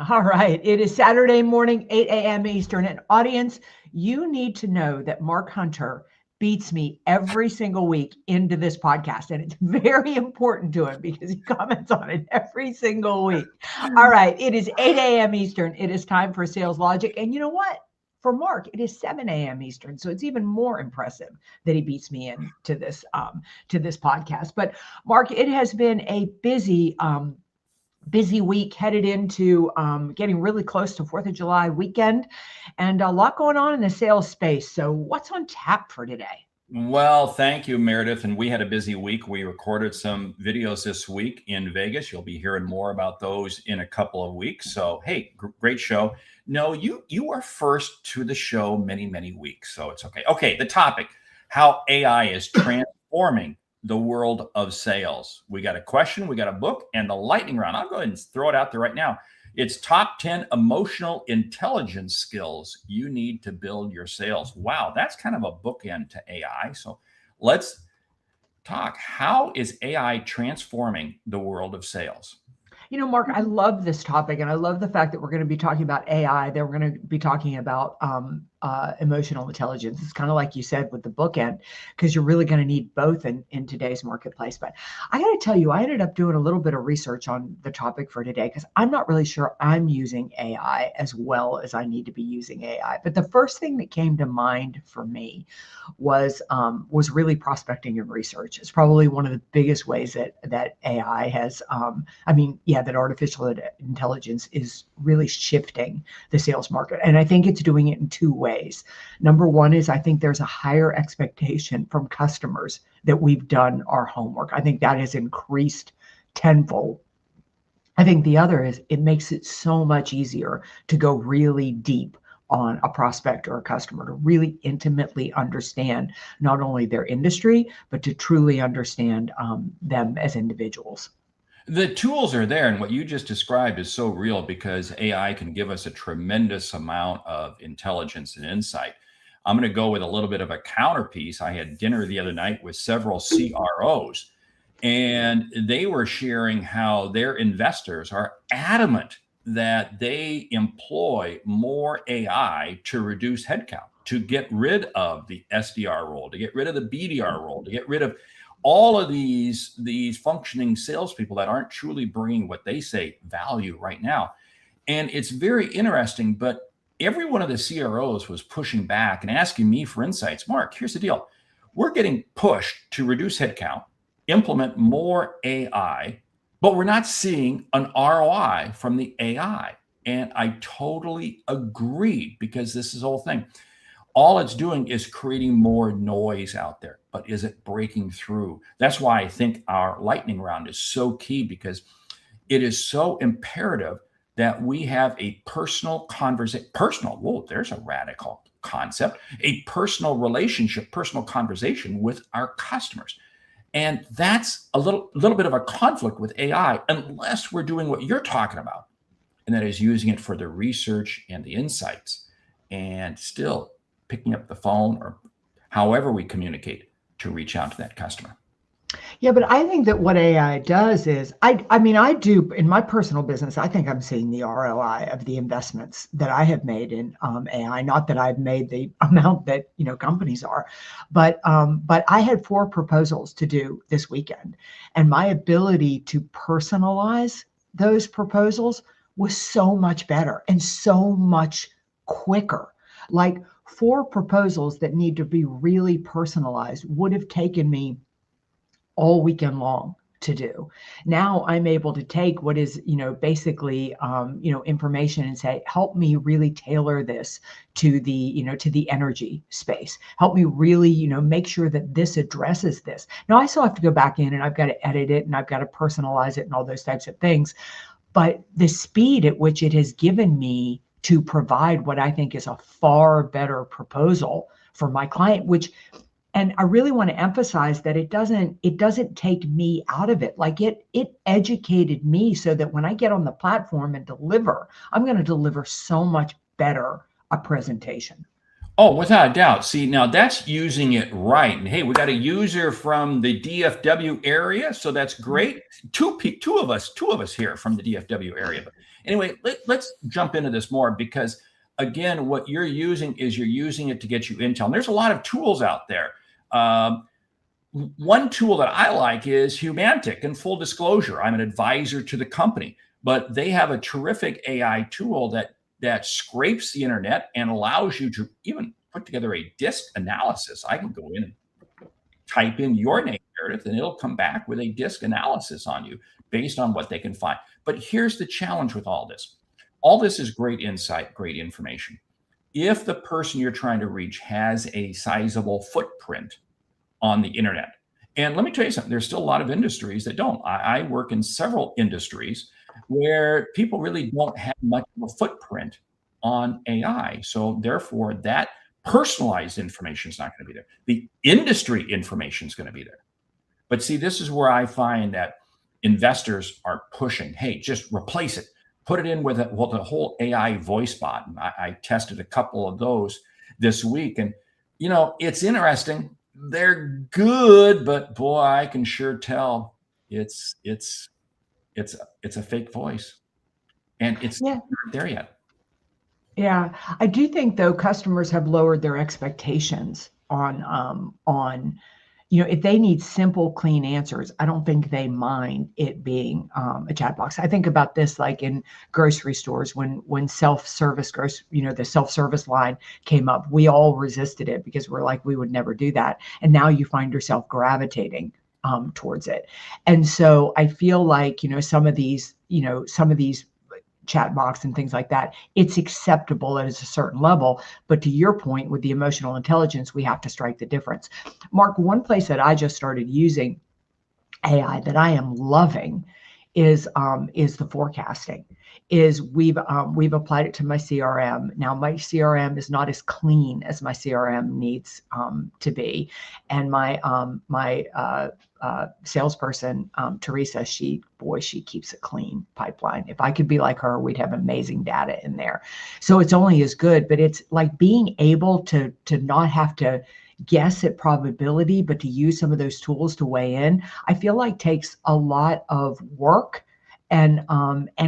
All right. It is Saturday morning, 8 a.m. Eastern. And audience, you need to know that Mark Hunter beats me every single week into this podcast. And it's very important to him because he comments on it every single week. All right. It is 8 a.m. Eastern. It is time for Sales Logic. And you know what? For Mark, it is 7 a.m. Eastern. So it's even more impressive that he beats me into this podcast. But Mark, it has been a busy week headed into getting really close to 4th of July weekend, and a lot going on in the sales space. So what's on tap for today? Well, thank you, Meridith. And we had a busy week. We recorded some videos this week in Vegas. You'll be hearing more about those in a couple of weeks. So, hey, great show. No, you are first to the show many weeks. So it's okay. Okay, the topic, how AI is transforming the world of sales. We got a question, we got a book, and the lightning round. I'll go ahead and throw it out there right now. It's top 10 emotional intelligence skills you need to build your sales. Wow, that's kind of a bookend to AI. So let's talk. How is AI transforming the world of sales? You know, Mark, I love this topic, and I love the fact that we're going to be talking about AI, that we're going to be talking about emotional intelligence. It's kind of like you said with the bookend, because you're really going to need both in today's marketplace. But I got to tell you, I ended up doing a little bit of research on the topic for today, because I'm not really sure I'm using AI as well as I need to be using AI. But the first thing that came to mind for me was really prospecting and research. It's probably one of the biggest ways that AI has, that artificial intelligence is really shifting the sales market. And I think it's doing it in two ways. Number one is I think there's a higher expectation from customers that we've done our homework. I think that has increased tenfold. I think the other is it makes it so much easier to go really deep on a prospect or a customer, to really intimately understand not only their industry, but to truly understand them as individuals. The tools are there, and what you just described is so real, because AI can give us a tremendous amount of intelligence and insight. I'm going to go with a little bit of a counterpiece. I had dinner the other night with several CROs, and they were sharing how their investors are adamant that they employ more AI to reduce headcount, to get rid of the SDR role, to get rid of the BDR role, to get rid of all of these functioning salespeople that aren't truly bringing what they say value right now. And it's very interesting, but every one of the CROs was pushing back and asking me for insights. Mark, here's the deal. We're getting pushed to reduce headcount, implement more AI, but we're not seeing an ROI from the AI. And I totally agree, because this is the whole thing. All it's doing is creating more noise out there, but is it breaking through? That's why I think our lightning round is so key, because it is so imperative that we have a personal conversation. Whoa, there's a radical concept. A personal relationship, personal conversation with our customers. And that's a little bit of a conflict with AI, unless we're doing what you're talking about, and that is using it for the research and the insights, and still picking up the phone or however we communicate to reach out to that customer. Yeah, but I think that what AI does is, I do in my personal business, I think I'm seeing the ROI of the investments that I have made in AI. Not that I've made the amount that companies are, but I had 4 proposals to do this weekend, and my ability to personalize those proposals was so much better and so much quicker. Like 4 proposals that need to be really personalized would have taken me all weekend long to do. Now I'm able to take what is, basically, information and say, help me really tailor this to the energy space. Help me really, make sure that this addresses this. Now I still have to go back in and I've got to edit it and I've got to personalize it and all those types of things. But the speed at which it has given me to provide what I think is a far better proposal for my client, and I really want to emphasize that it doesn't take me out of it. Like it educated me so that when I get on the platform and deliver, I'm going to deliver so much better a presentation. Oh, without a doubt. See, now that's using it right. And hey, we got a user from the DFW area, so that's great. Two of us here from the DFW area. But anyway, let's jump into this more because again, what you're using is you're using it to get you intel. And there's a lot of tools out there. One tool that I like is Humantic. And full disclosure, I'm an advisor to the company, but they have a terrific AI tool that scrapes the internet and allows you to even put together a disk analysis. I can go in and type in your name, Meredith, and it'll come back with a disk analysis on you based on what they can find. But here's the challenge with all this. All this is great insight, great information. If the person you're trying to reach has a sizable footprint on the internet, and let me tell you something, there's still a lot of industries that don't. I work in several industries where people really don't have much of a footprint on AI. So therefore, that personalized information is not going to be there. The industry information is going to be there. But see, this is where I find that investors are pushing, hey, just replace it. Put it in with the whole AI voice bot. And I tested a couple of those this week. And, it's interesting. They're good, but boy, I can sure tell it's a fake voice, and it's not there yet. Yeah, I do think though customers have lowered their expectations on if they need simple, clean answers. I don't think they mind it being a chat box. I think about this like in grocery stores when self-service the self-service line came up, we all resisted it because we're like, we would never do that. And now you find yourself gravitating towards it. And so I feel like, some of these chat box and things like that, it's acceptable at a certain level. But to your point with the emotional intelligence, we have to strike the difference. Mark, one place that I just started using AI that I am loving is the forecasting. We've applied it to my CRM. Now my CRM is not as clean as my CRM needs to be, and my salesperson Teresa, she keeps a clean pipeline. If I could be like her, we'd have amazing data in there. So it's only as good, but it's like being able to not have to guess at probability, but to use some of those tools to weigh in, I feel like takes a lot of work and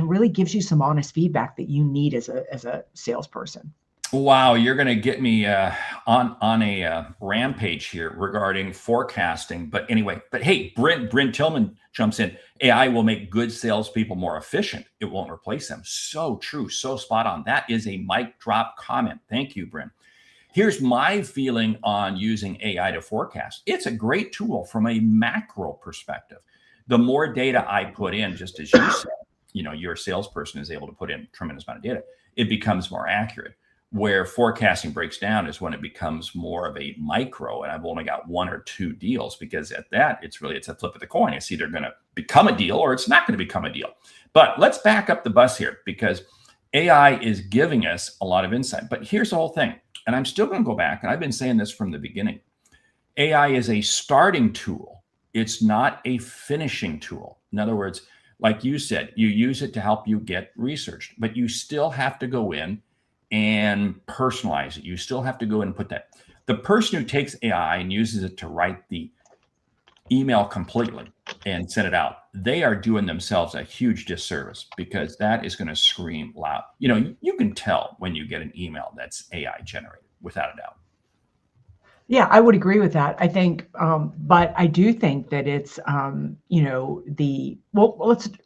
really gives you some honest feedback that you need as a salesperson. Wow, you're going to get me on a rampage here regarding forecasting. But anyway, hey, Bryn Tillman jumps in. AI will make good salespeople more efficient. It won't replace them. So true, so spot on. That is a mic drop comment. Thank you, Bryn. Here's my feeling on using AI to forecast. It's a great tool from a macro perspective. The more data I put in, just as you said, your salesperson is able to put in a tremendous amount of data, it becomes more accurate. Where forecasting breaks down is when it becomes more of a micro, and I've only got one or two deals, because at that, it's a flip of the coin. It's either going to become a deal or it's not going to become a deal. But let's back up the bus here, because AI is giving us a lot of insight. But here's the whole thing. And I'm still going to go back, and I've been saying this from the beginning. AI is a starting tool. It's not a finishing tool. In other words, like you said, you use it to help you get researched, but you still have to go in and personalize it. You still have to go in and put that. The person who takes AI and uses it to write the email completely and send it out, they are doing themselves a huge disservice, because that is going to scream loud. You can tell when you get an email that's AI generated, without a doubt. Yeah, I would agree with that. I think, but I do think that it's,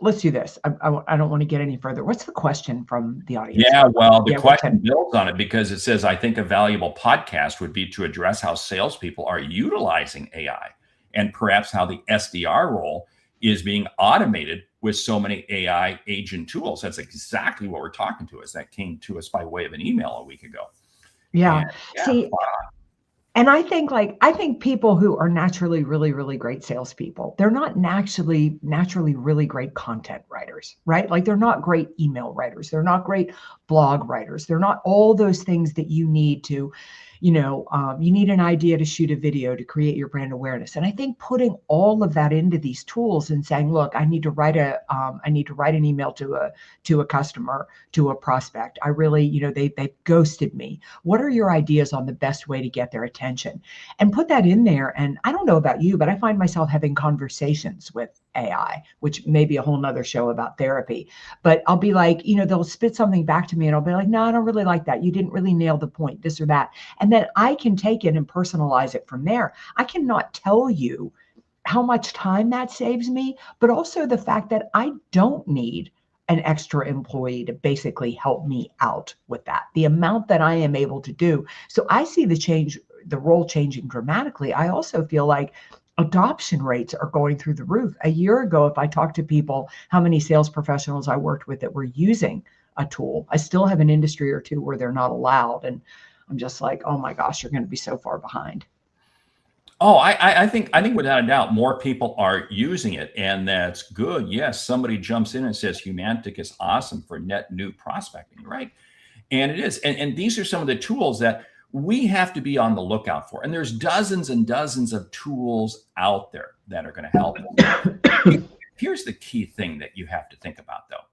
let's do this. I don't want to get any further. What's the question from the audience? Yeah, well, the question builds on it, because it says, I think a valuable podcast would be to address how salespeople are utilizing AI, and perhaps how the SDR role is being automated with so many AI agent tools. That's exactly what we're talking to us. That came to us by way of an email a week ago. Yeah. See, and I think people who are naturally really, really great salespeople, they're not naturally really great content writers, right? Like they're not great email writers. They're not great blog writers. They're not all those things that you need to you need an idea to shoot a video to create your brand awareness. And I think putting all of that into these tools and saying, look, I need to write an email to a customer, to a prospect. I really, they ghosted me. What are your ideas on the best way to get their attention? And put that in there. And I don't know about you, but I find myself having conversations with AI, which may be a whole nother show about therapy. But I'll be like, they'll spit something back to me and I'll be like, no, I don't really like that. You didn't really nail the point, this or that. And then I can take it and personalize it from there. I cannot tell you how much time that saves me, but also the fact that I don't need an extra employee to basically help me out with that. The amount that I am able to do. So I see the role changing dramatically. I also feel like adoption rates are going through the roof. A year ago, if I talked to people, how many sales professionals I worked with that were using a tool, I still have an industry or two where they're not allowed. And I'm just like, oh my gosh, you're going to be so far behind. Oh, I think without a doubt, more people are using it, and that's good. Yes, somebody jumps in and says Humantic is awesome for net new prospecting, right? And it is. And these are some of the tools that we have to be on the lookout for. And there's dozens and dozens of tools out there that are going to help. Here's the key thing that you have to think about, though.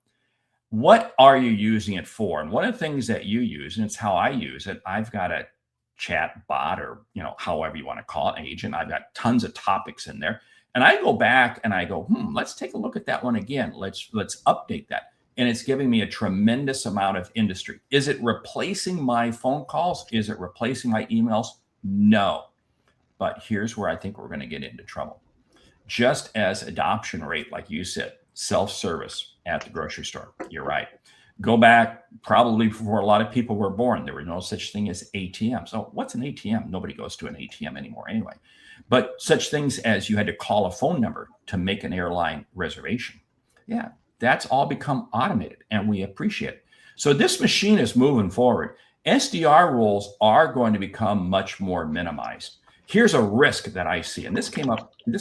What are you using it for? And one of the things that you use, and it's how I use it, I've got a chat bot, or however you want to call it, an agent. I've got tons of topics in there. And I go back and I go, let's take a look at that one again. Let's update that. And it's giving me a tremendous amount of industry. Is it replacing my phone calls? Is it replacing my emails? No. But here's where I think we're going to get into trouble. Just as adoption rate, like you said, self-service at the grocery store. You're right. Go back probably before a lot of people were born. There were no such thing as ATMs. So what's an ATM? Nobody goes to an ATM anymore anyway. But such things as you had to call a phone number to make an airline reservation. Yeah. That's all become automated, and we appreciate it. So this machine is moving forward. SDR roles are going to become much more minimized. Here's a risk that I see, and this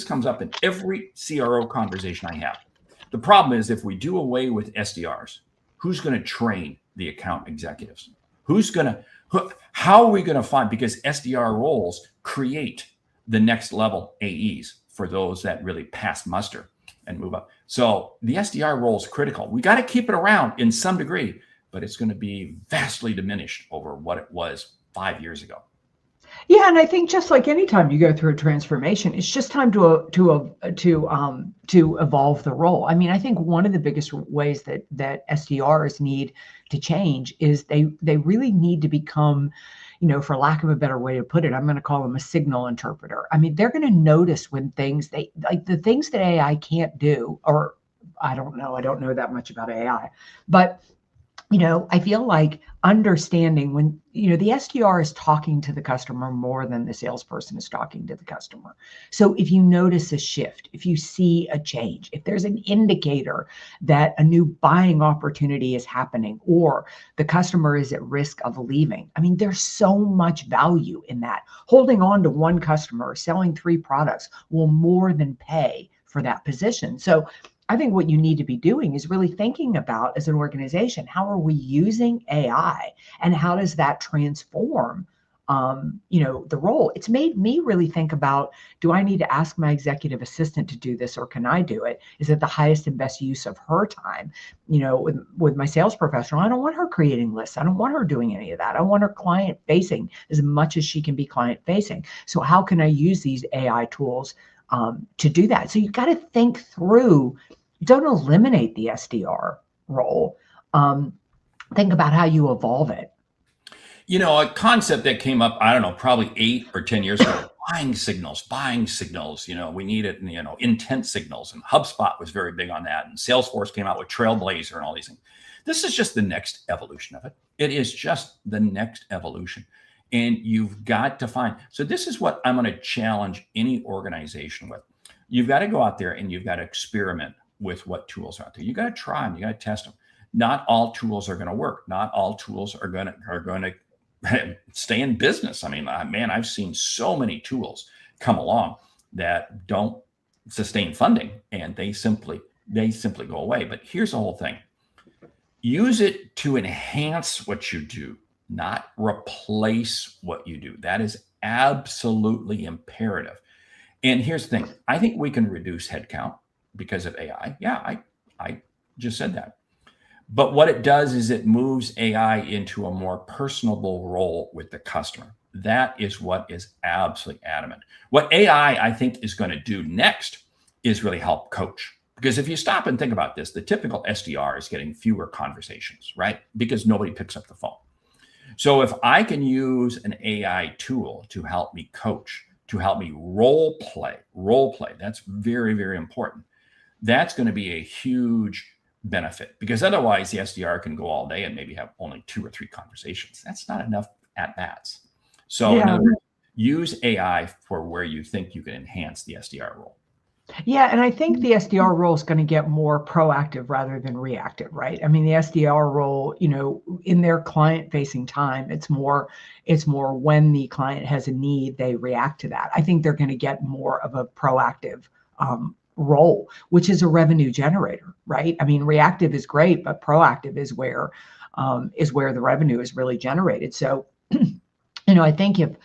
comes up in every CRO conversation I have. The problem is, if we do away with SDRs, who's going to train the account executives? How are we going to find, because SDR roles create the next level AEs for those that really pass muster and move up. So the SDR role is critical. We got to keep it around in some degree, but it's going to be vastly diminished over what it was 5 years ago. Yeah, and I think just like any time you go through a transformation, it's just time to evolve the role. I mean, I think one of the biggest ways that SDRs need to change is they really need to become, for lack of a better way to put it, I'm going to call them a signal interpreter. I mean, they're going to notice when things the things that AI can't do, or I don't know that much about AI, but I feel like understanding when, the SDR is talking to the customer more than the salesperson is talking to the customer. So if you notice a shift, if you see a change, if there's an indicator that a new buying opportunity is happening, or the customer is at risk of leaving, I mean, there's so much value in that. Holding on to one customer, selling 3 products will more than pay for that position. So I think what you need to be doing is really thinking about, as an organization, how are we using AI and how does that transform, the role? It's made me really think about, do I need to ask my executive assistant to do this, or can I do it? Is it the highest and best use of her time? With my sales professional, I don't want her creating lists. I don't want her doing any of that. I want her client facing as much as she can be client facing. So how can I use these AI tools to do that? So you've got to think through. Don't eliminate the SDR role. Think about how you evolve it. A concept that came up, I don't know, probably 8 or 10 years ago, buying signals. We needed, intent signals. And HubSpot was very big on that. And Salesforce came out with Trailblazer and all these things. This is just the next evolution of it. It is just the next evolution. And you've got to find. So this is what I'm going to challenge any organization with. You've got to go out there and you've got to experiment with what tools are out there. You got to try them. You got to test them. Not all tools are going to work. Not all tools are going to stay in business. I mean, man, I've seen so many tools come along that don't sustain funding, and they simply go away. But here's the whole thing. Use it to enhance what you do, not replace what you do. That is absolutely imperative. And here's the thing. I think we can reduce headcount because of AI. Yeah, I just said that. But what it does is it moves AI into a more personable role with the customer. That is what is absolutely adamant. What AI, I think, is going to do next is really help coach. Because if you stop and think about this, the typical SDR is getting fewer conversations, right? Because nobody picks up the phone. So if I can use an AI tool to help me coach, to help me role play, that's very, very important. That's going to be a huge benefit, because otherwise the SDR can go all day and maybe have only 2 or 3 conversations. That's not enough at bats. So in other words, use AI for where you think you can enhance the SDR role. Yeah, and I think the SDR role is going to get more proactive rather than reactive, right? I mean, the SDR role, in their client-facing time, it's more when the client has a need, they react to that. I think they're going to get more of a proactive role, which is a revenue generator, right? I mean, reactive is great, but proactive is where the revenue is really generated. So, I think if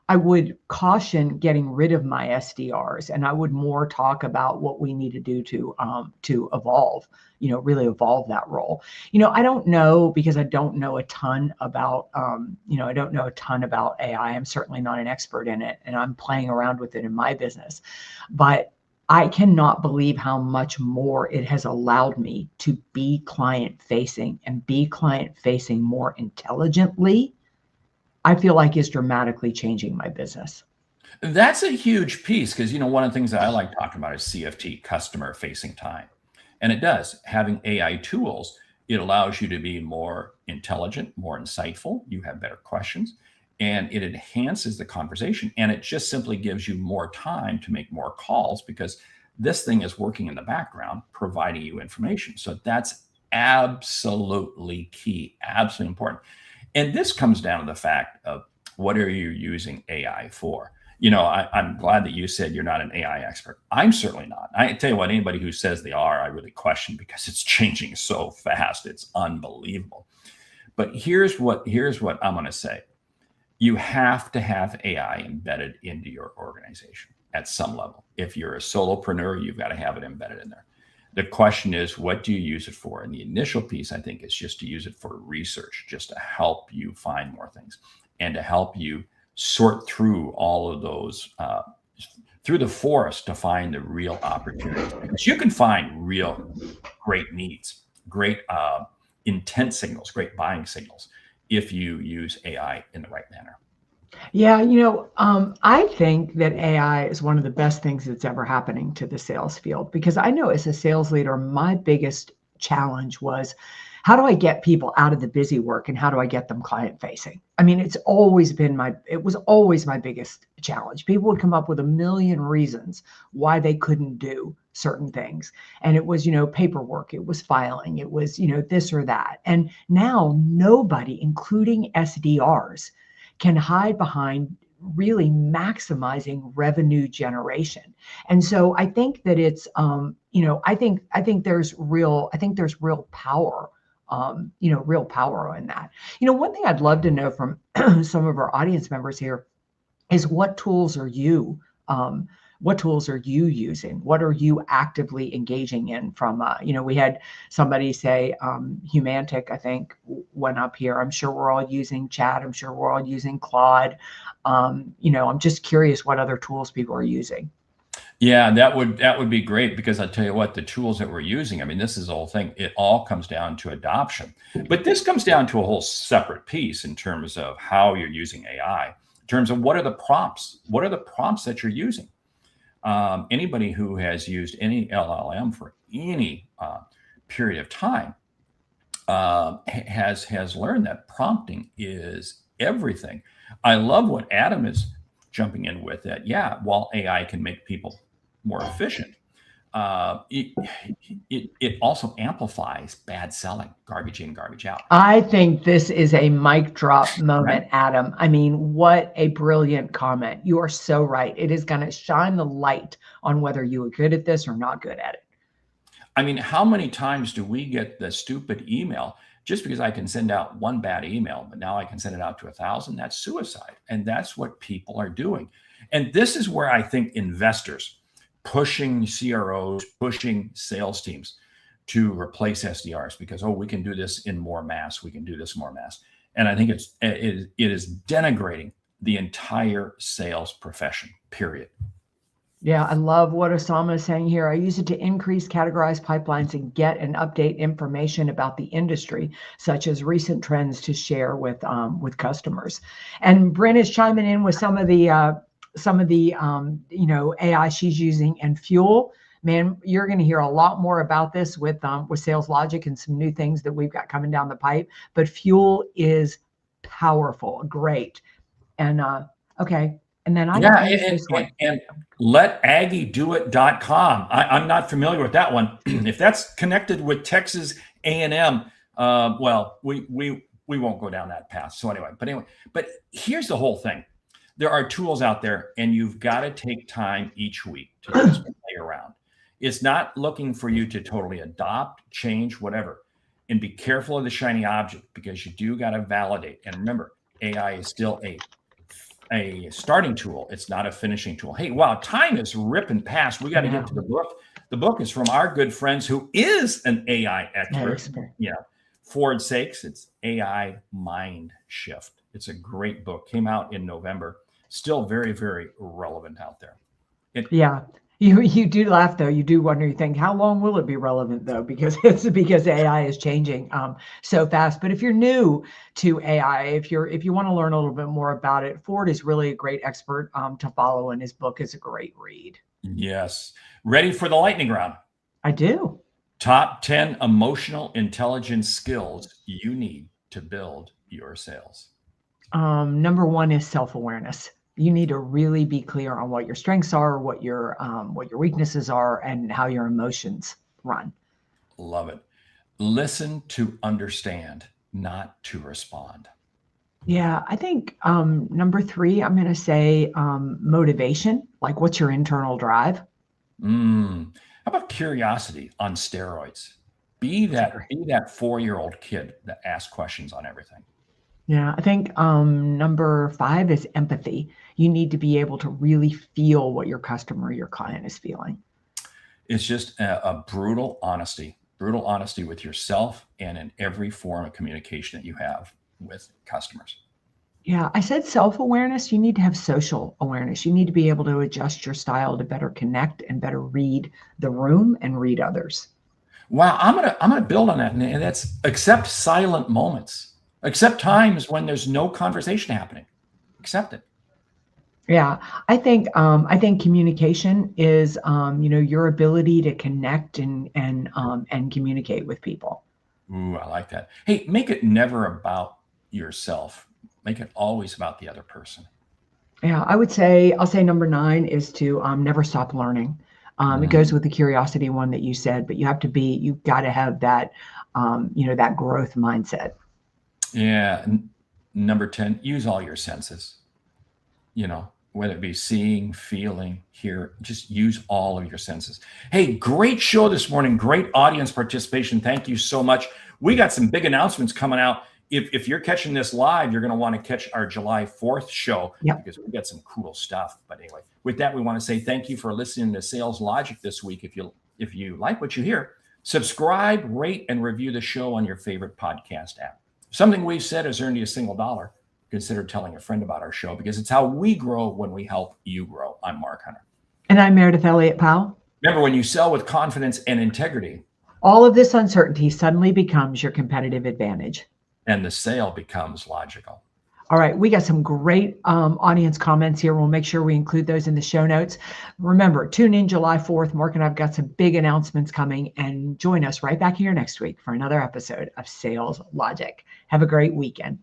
I would caution getting rid of my SDRs, and I would more talk about what we need to do to evolve, really evolve that role. I don't know, because I don't know a ton about, I don't know a ton about AI. I'm certainly not an expert in it, and I'm playing around with it in my business, but I cannot believe how much more it has allowed me to be client facing and be client facing more intelligently. I feel like is dramatically changing my business. That's a huge piece, because one of the things that I like talking about is CFT, customer facing time. And it does. Having AI tools, it allows you to be more intelligent, more insightful. You have better questions, and it enhances the conversation. And it just simply gives you more time to make more calls, because this thing is working in the background, providing you information. So that's absolutely key, absolutely important. And this comes down to the fact of, what are you using AI for? I'm glad that you said you're not an AI expert. I'm certainly not. I tell you what, anybody who says they are, I really question, because it's changing so fast. It's unbelievable. But here's what I'm going to say. You have to have AI embedded into your organization at some level. If you're a solopreneur, you've got to have it embedded in there. The question is, what do you use it for? And the initial piece, I think, is just to use it for research, just to help you find more things and to help you sort through all of those, through the forest, to find the real opportunities. Because you can find real great needs, great intent signals, great buying signals, if you use AI in the right manner. Yeah, I think that AI is one of the best things that's ever happening to the sales field, because I know as a sales leader, my biggest challenge was, how do I get people out of the busy work and how do I get them client facing? I mean, it was always my biggest challenge. People would come up with a million reasons why they couldn't do certain things. And it was, paperwork, it was filing, it was, this or that. And now nobody, including SDRs, can hide behind really maximizing revenue generation. And so I think that it's, I think there's real power, real power in that. One thing I'd love to know from some of our audience members here is, what tools are you using? What are you actively engaging in from, we had somebody say, Humantic, I think, went up here. I'm sure we're all using chat. I'm sure we're all using Claude. I'm just curious what other tools people are using. Yeah, that would be great, because I'll tell you what, the tools that we're using, I mean, this is the whole thing. It all comes down to adoption. But this comes down to a whole separate piece in terms of how you're using AI, in terms of what are the prompts? What are the prompts that you're using? Anybody who has used any LLM for any period of time has learned that prompting is everything. I love what Adam is jumping in with, that. Yeah, while AI can make people more efficient, it also amplifies bad selling, garbage in, garbage out. I think this is a mic drop moment, right? Adam. I mean, what a brilliant comment. You are so right. It is going to shine the light on whether you are good at this or not good at it. I mean, how many times do we get the stupid email just because I can send out one bad email, but now I can send it out to 1,000? That's suicide. And that's what people are doing. And this is where I think investors pushing CROs, pushing sales teams to replace SDRs because, oh, we can do this in more mass. We can do this more mass. And I think it is denigrating the entire sales profession, period. Yeah, I love what Osama is saying here. I use it to increase categorized pipelines and get and update information about the industry, such as recent trends to share with customers. And Bryn is chiming in with some of the AI she's using and Fuel. Man, you're going to hear a lot more about this with Sales Logic and some new things that we've got coming down the pipe. But Fuel is powerful, great, and okay. And then and letAggieDoIt.com. I'm not familiar with that one. If that's connected with Texas A&M, well, we won't go down that path. So anyway, but here's the whole thing. There are tools out there, and you've got to take time each week to just play around. It's not looking for you to totally adopt, change, whatever. And be careful of the shiny object because you do got to validate. And remember, AI is still a starting tool. It's not a finishing tool. Hey, wow, time is ripping past. We got to get to the book. The book is from our good friends who is an AI expert. Yeah. For its sakes, it's AI Mind Shift. It's a great book. Came out in November. Still very, very relevant out there. You do laugh though. You do wonder. You think, how long will it be relevant though? Because AI is changing so fast. But if you're new to AI, if you want to learn a little bit more about it, Ford is really a great expert to follow, and his book is a great read. Yes. Ready for the lightning round? I do. Top 10 emotional intelligence skills you need to build your sales. Number 1 is self-awareness. You need to really be clear on what your strengths are, what your weaknesses are, and how your emotions run. Love it. Listen to understand, not to respond. Yeah, I think number 3, I'm going to say motivation. Like, what's your internal drive? How about curiosity on steroids? Be that 4-year-old kid that asks questions on everything. Yeah, I think number 5 is empathy. You need to be able to really feel what your customer, your client is feeling. It's just a brutal honesty with yourself and in every form of communication that you have with customers. Yeah, I said self-awareness. You need to have social awareness. You need to be able to adjust your style to better connect and better read the room and read others. Wow, I'm gonna build on that, and that's accept silent moments. Accept times when there's no conversation happening. Accept it. Yeah, I think communication is your ability to connect and communicate with people. Ooh, I like that. Hey, make it never about yourself. Make it always about the other person. Yeah, I'll say number 9 is to never stop learning. It goes with the curiosity one that you said, but you've got to have that that growth mindset. Yeah. Number 10, use all your senses, whether it be seeing, feeling, hear, just use all of your senses. Hey, great show this morning. Great audience participation. Thank you so much. We got some big announcements coming out. If you're catching this live, you're going to want to catch our July 4th show because we got some cool stuff. But anyway, with that, we want to say thank you for listening to Sales Logic this week. If you like what you hear, subscribe, rate, and review the show on your favorite podcast app. Something we've said has earned you a single dollar. Consider telling a friend about our show because it's how we grow when we help you grow. I'm Mark Hunter. And I'm Meridith Elliott Powell. Remember, when you sell with confidence and integrity, all of this uncertainty suddenly becomes your competitive advantage. And the sale becomes logical. All right, we got some great audience comments here. We'll make sure we include those in the show notes. Remember, tune in July 4th. Mark and I've got some big announcements coming, and join us right back here next week for another episode of Sales Logic. Have a great weekend.